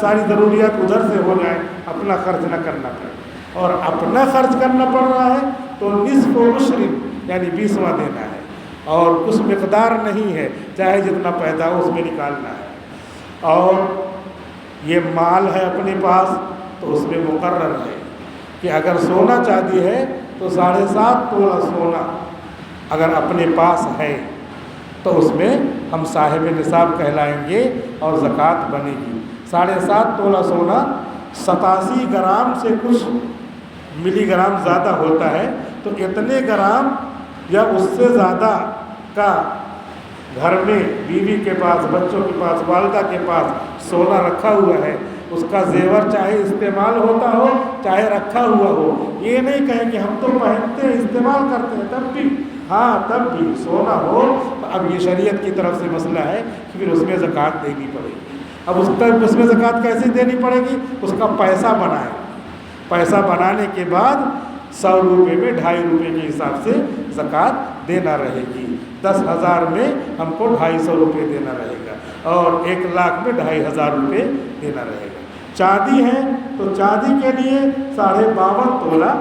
ساری ضروریات ادھر سے ہو جائے، اپنا خرچ نہ کرنا پڑے۔ اور اپنا خرچ کرنا پڑ رہا ہے تو نصف عشر یعنی 20واں دینا ہے، اور کچھ مقدار نہیں ہے، چاہے جتنا پیدا ہو اس میں نکالنا ہے۔ اور یہ مال ہے اپنے پاس تو اس میں مقرر ہے کہ اگر سونا چاندی ہے تو 7.5 تولہ سونا اگر اپنے پاس ہے تو اس میں ہم صاحب نصاب کہلائیں گے اور زکوٰۃ بنے گی۔ 7.5 تولہ سونا 87 گرام سے کچھ ملی گرام زیادہ ہوتا ہے، تو اتنے گرام یا اس سے زیادہ کا گھر میں بیوی کے پاس، بچوں کے پاس، والدہ کے پاس سونا رکھا ہوا ہے، اس کا زیور چاہے استعمال ہوتا ہو چاہے رکھا ہوا ہو، یہ نہیں کہیں کہ ہم تو پہنتے ہیں استعمال کرتے ہیں تب بھی، ہاں تب بھی سونا ہو، اب یہ شریعت کی طرف سے مسئلہ ہے کہ پھر اس میں زکوٰۃ دینی پڑے گی۔ اب اس میں زکوٰۃ کیسے دینی پڑے گی؟ اس کا پیسہ بنائیں، پیسہ بنانے کے بعد 100 روپے میں 2.5 روپے کے حساب سے زکوٰۃ دینا رہے گی۔ 10,000 میں ہم کو 250 روپے دینا رہے گا، اور 1 لاکھ میں 2,500 روپے دینا رہے گا۔ چاندی ہے تو چاندی کے لیے 52.5 تولہ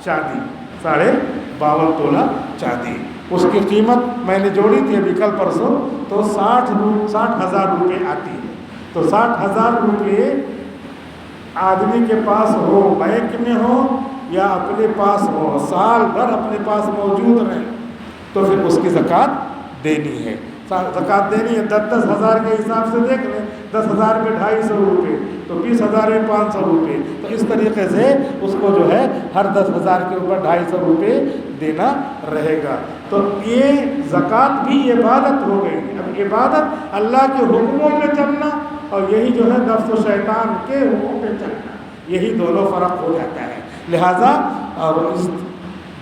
چاندی، 52.5 تولہ چاندی، اس کی قیمت میں نے جوڑی تھی ابھی کل پرسوں، تو 60,000 روپے آتی ہے۔ تو 60,000 روپے آدمی کے پاس ہو، بینک میں ہو یا اپنے پاس ہو، سال بھر اپنے پاس موجود رہیں تو پھر اس کی زکوٰۃ دینی ہے۔ زکوٰۃ دینی ہے 10,000 کے حساب سے دیکھ لیں 10,000 میں 250 روپے، تو 20,000 میں 500 روپے، تو اس طریقے سے اس کو جو ہے ہر 10,000 کے اوپر 250 روپے دینا رہے گا۔ تو یہ زکوٰۃ بھی عبادت ہو گئی۔ اب عبادت اللہ کے حکموں پہ چلنا اور یہی جو ہے نفس و شیطان کے حکم پہ چلنا، یہی دونوں فرق ہو جاتا ہے۔ لہٰذا اور اس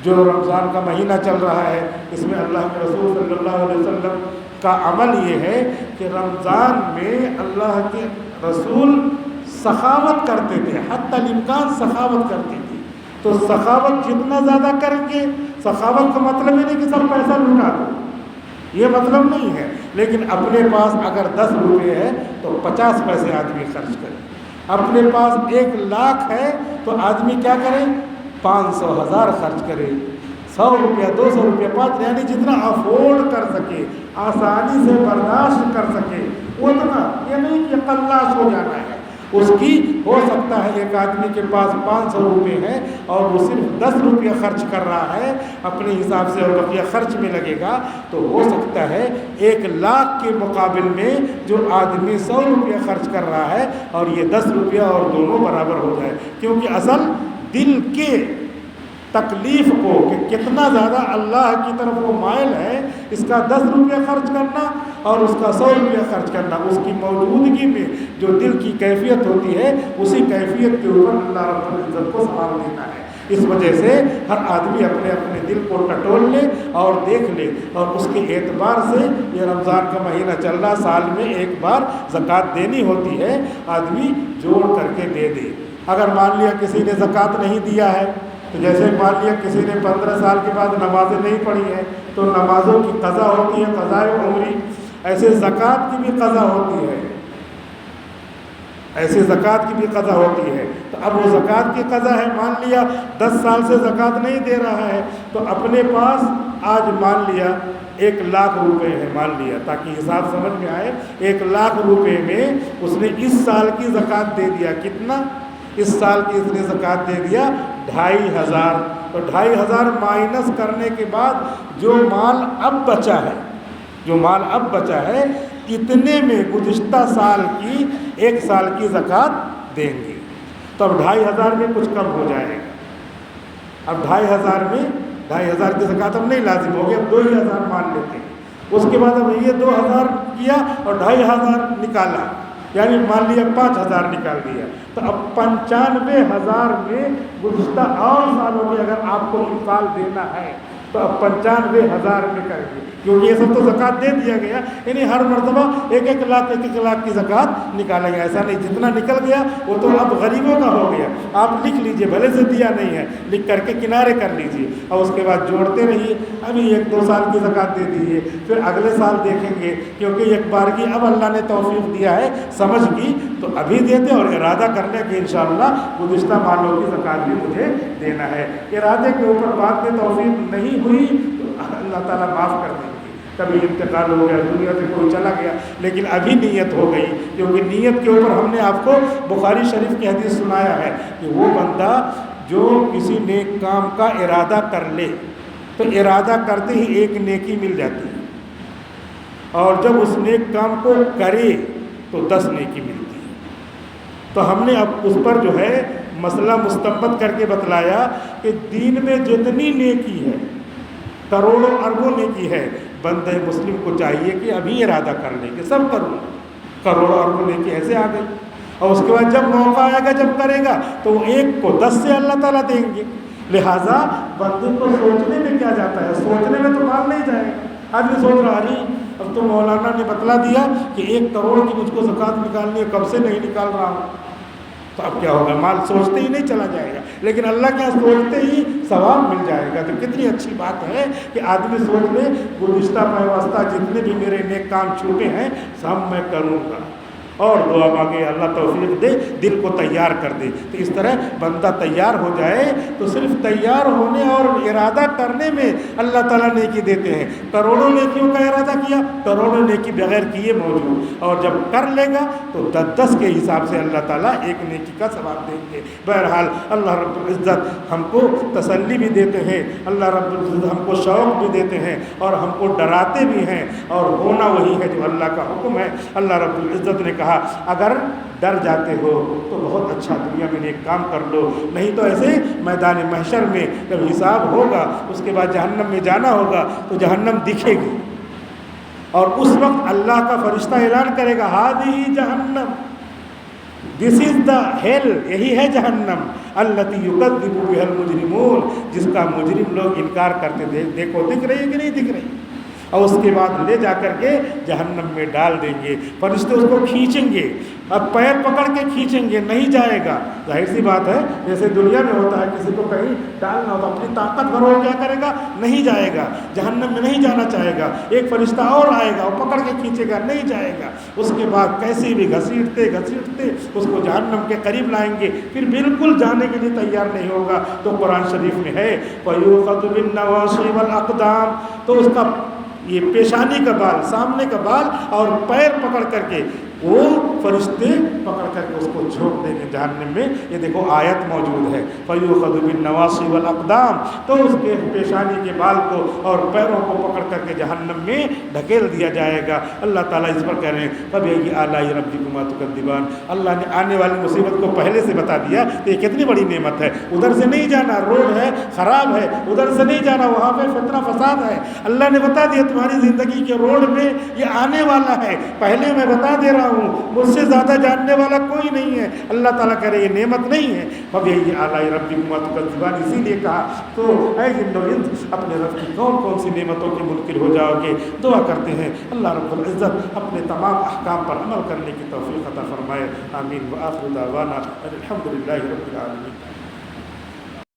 جو رمضان کا مہینہ چل رہا ہے، اس میں اللہ کے رسول صلی اللہ علیہ وسلم کا عمل یہ ہے کہ رمضان میں اللہ کے رسول سخاوت کرتے تھے، حتی الامکان سخاوت کرتے تھے۔ تو سخاوت جتنا زیادہ کریں گے، سخاوت کا مطلب یہ نہیں کہ سب پیسہ لوٹا دو، یہ مطلب نہیں ہے، لیکن اپنے پاس اگر 10 روپے ہے تو 50 پیسے آدمی خرچ کرے۔ اپنے پاس 1 لاکھ ہے تو آدمی کیا کرے؟ 500 1000 خرچ کرے، 100 روپیہ 200 روپیہ 5، یعنی جتنا افورڈ کر سکے، آسانی سے برداشت کر سکے اتنا، یہ نہیں کہ قلاش ہو جانا ہے۔ اس کی ہو سکتا ہے ایک آدمی کے پاس 500 روپے ہے اور وہ صرف 10 روپیہ خرچ کر رہا ہے اپنے حساب سے، اور بقیہ خرچ میں لگے گا، تو ہو سکتا ہے 1 لاکھ کے مقابل میں جو آدمی 100 روپیہ خرچ کر رہا ہے اور یہ 10 روپیہ، اور دونوں برابر ہو جائے، کیونکہ اصل دل کے تکلیف کو کہ کتنا زیادہ اللہ کی طرف وہ مائل ہے، اس کا 10 روپیہ خرچ کرنا اور اس کا 100 روپیہ خرچ کرنا، اس کی موجودگی میں جو دل کی کیفیت ہوتی ہے، اسی کیفیت کے اوپر اللہ رب العزت کو سوال دینا ہے۔ اس وجہ سے ہر آدمی اپنے اپنے دل کو ٹٹول لے اور دیکھ لے، اور اس کے اعتبار سے یہ رمضان کا مہینہ چل رہا، سال میں 1 بار زکوٰۃ دینی ہوتی ہے، آدمی جوڑ کر کے دے دے۔ اگر مان لیا کسی نے زکوٰۃ نہیں دیا ہے، تو جیسے مان لیا کسی نے 15 سال کے بعد نمازیں نہیں پڑھی ہیں تو نمازوں کی قضا ہوتی ہے، قضاء عمری، ایسے زکوٰۃ کی بھی قضا ہوتی ہے، ایسے زکوٰۃ کی بھی قضا ہوتی ہے۔ تو اب وہ زکوٰۃ کی قضا ہے، مان لیا 10 سال سے زکوٰۃ نہیں دے رہا ہے، تو اپنے پاس آج مان لیا 1 لاکھ روپے ہے، مان لیا تاکہ حساب سمجھ میں آئے، 1 لاکھ روپے میں اس نے اس سال کی زکوٰۃ دے دیا، کتنا؟ اس سال کی اس نے زکوٰۃ دے دیا 2500، تو 2500 مائنس کرنے کے بعد جو مال اب بچا ہے، جو مال اب بچا ہے، اتنے میں گزشتہ سال کی 1 سال کی زکوٰۃ دیں گے، تو اب 2500 میں کچھ کم ہو جائے گا۔ اب 2500 میں 2500 کی زکوٰۃ اب نہیں لازم ہوگی، اب 2000 مان لیتے ہیں۔ اس کے بعد اب یہ 2000 کیا اور 2500 نکالا، یعنی مان لیا 5000 نکال دیا، تو اب 95000 میں گزشتہ اور سالوں میں اگر آپ کو انفال دینا ہے تو اب 95000 میں کر کے، کیونکہ یہ سب تو زکوٰۃ دے دیا گیا، یعنی ہر مرتبہ 1 لاکھ کی زکوٰۃ نکالا گیا۔ ایسا نہیں جتنا نکل گیا وہ تو اب غریبوں کا ہو گیا، آپ لکھ لیجئے، بھلے سے دیا نہیں ہے، لکھ کر کے کنارے کر لیجئے، اور اس کے بعد جوڑتے رہیے، ابھی 1-2 سال کی زکوٰۃ دے دیجیے، پھر اگلے سال دیکھیں گے، کیونکہ ایک بار کی اب اللہ نے توفیق دیا ہے سمجھ کی، تو ابھی دیتے، اور ارادہ کرنے کہ انشاءاللہ گزشتہ مالوں کی زکوٰۃ بھی مجھے دینا ہے۔ ارادے کے اوپر بعد میں توفیق نہیں ہوئی تو اللہ تعالیٰ معاف کر دیں گے، کبھی انتقال ہو گیا، دنیا سے کوئی چلا گیا، لیکن ابھی نیت ہو گئی، کیونکہ نیت کے اوپر ہم نے آپ کو بخاری شریف کی حدیث سنایا ہے کہ وہ بندہ جو کسی نیک کام کا ارادہ کر لے تو ارادہ کرتے ہی 1 نیکی مل جاتی ہے، اور جب اس نیک کام کو کرے تو 10 نیکی ملتی ہے۔ تو ہم نے اب اس پر جو ہے مسئلہ مستنبط کر کے بتلایا کہ دین میں جتنی نیکی ہے، کروڑوں اربوں نیکی ہے، بندہ مسلم کو چاہیے کہ ابھی ارادہ کر لے کہ سب کروں، کروڑوں اربوں نیکی ایسے آ گئی، اور اس کے بعد جب موقع آئے گا، جب کرے گا تو وہ 1 کو 10 سے اللہ تعالیٰ دیں گے۔ لہٰذا بندے کو سوچنے میں کیا جاتا ہے، سوچنے میں تو مال نہیں جائے گا، آدمی سوچ رہا نہیں اب تو مولانا نے بتلا دیا کہ 1 کروڑ کی مجھ کو زکوٰۃ نکالنی ہے، کب سے نہیں نکال رہا ہوں، تو اب کیا ہوگا، مال سوچتے ہی نہیں چلا جائے گا، لیکن اللہ کیا سوچتے ہی ثواب مل جائے گا۔ تو کتنی اچھی بات ہے کہ آدمی سوچ لے گزشتہ پیوستہ جتنے بھی میرے نیک کام چھوٹے ہیں سب میں کروں گا، اور دعا مانگے اللہ توفیق دے، دل کو تیار کر دے۔ تو اس طرح بندہ تیار ہو جائے تو صرف تیار ہونے اور ارادہ کرنے میں اللہ تعالیٰ نیکی دیتے ہیں۔ کروڑوں نیکیوں کا ارادہ کیا، کروڑوں نیکی بغیر کیے موجود، اور جب کر لے گا تو 10 کے حساب سے اللہ تعالیٰ 1 نیکی کا ثواب دیں گے۔ بہرحال اللہ رب العزت ہم کو تسلی بھی دیتے ہیں، اللہ رب العزت ہم کو شوق بھی دیتے ہیں، اور ہم کو ڈراتے بھی ہیں، اور ہونا وہی ہے جو اللہ کا حکم ہے۔ اللہ رب العزت نے کہا کہا اگر ڈر جاتے ہو تو بہت اچھا، دنیا میں ایک کام کر لو، نہیں تو ایسے میدان محشر میں جب حساب ہوگا اس کے بعد جہنم میں جانا ہوگا تو جہنم دکھے گی، اور اس وقت اللہ کا فرشتہ اعلان کرے گا ہذہ جہنم، دس از دا ہیل، یہی ہے جہنم، التی یکذب بها المجرمون، جس کا مجرم لوگ انکار کرتے تھے، دیکھو دکھ رہی ہے کہ نہیں دکھ رہی، اور اس کے بعد لے جا کر کے جہنم میں ڈال دیں گے، فرشتے اس کو کھینچیں گے، اب پیر پکڑ کے کھینچیں گے، نہیں جائے گا، ظاہر سی بات ہے جیسے دنیا میں ہوتا ہے کسی کو کہیں ڈالنا ہو تو اپنی طاقت بھر کیا کرے گا، نہیں جائے گا، جہنم میں نہیں جانا چاہے گا، ایک فرشتہ اور آئے گا وہ پکڑ کے کھینچے گا، نہیں جائے گا، اس کے بعد کیسے بھی گھسیٹتے گھسیٹتے اس کو جہنم کے قریب لائیں گے، پھر بالکل جانے کے لیے تیار نہیں ہوگا، تو قرآن شریف میں ہے فَيُؤْخَذُ بِالنَّوَاصِي وَالْأَقْدَامِ، تو اس کا یہ پیشانی کا بال، سامنے کا بال اور پیر پکڑ کر کے وہ فرشتے پکڑ کر کے اس کو جھونک دیں گے جہنم میں، یہ دیکھو آیت موجود ہے فَيُؤْخَذُ بِالنَّوَاصِي وَالْأَقْدَامِ، تو اس کے پیشانی کے بال کو اور پیروں کو پکڑ کر کے جہنم میں ڈھکیل دیا جائے گا۔ اللہ تعالیٰ اس پر کہہ رہے ہیں فَبِأَيِّ آلَاءِ رَبِّكُمَا تُكَذِّبَانِ، اللہ نے آنے والی مصیبت کو پہلے سے بتا دیا، تو یہ کتنی بڑی نعمت ہے، ادھر سے نہیں جانا، روڈ ہے خراب ہے، ادھر سے نہیں جانا، وہاں پہ فتنہ فساد ہے، اللہ نے بتا دیا تمہاری زندگی کے روڈ میں یہ آنے والا ہے، پہلے میں بتا دے رہا ہوں، مجھ سے زیادہ جاننے والا کوئی نہیں ہے، اللہ تعالیٰ کہہ رہے یہ نعمت نہیں ہے، فَبِأَيِّ آلَاءِ رَبِّكُمَا تُكَذِّبَانِ، اسی لیے کہا تو اے جن و انس اپنے رب کی کون کون سی نعمتوں کے منکر ہو جاؤ گے۔ دعا کرتے ہیں اللہ رب العزت اپنے تمام احکام پر عمل کرنے کی توفیق عطا فرمائے، آمین، وآخر دعوانا الحمدللہ رب العالمین۔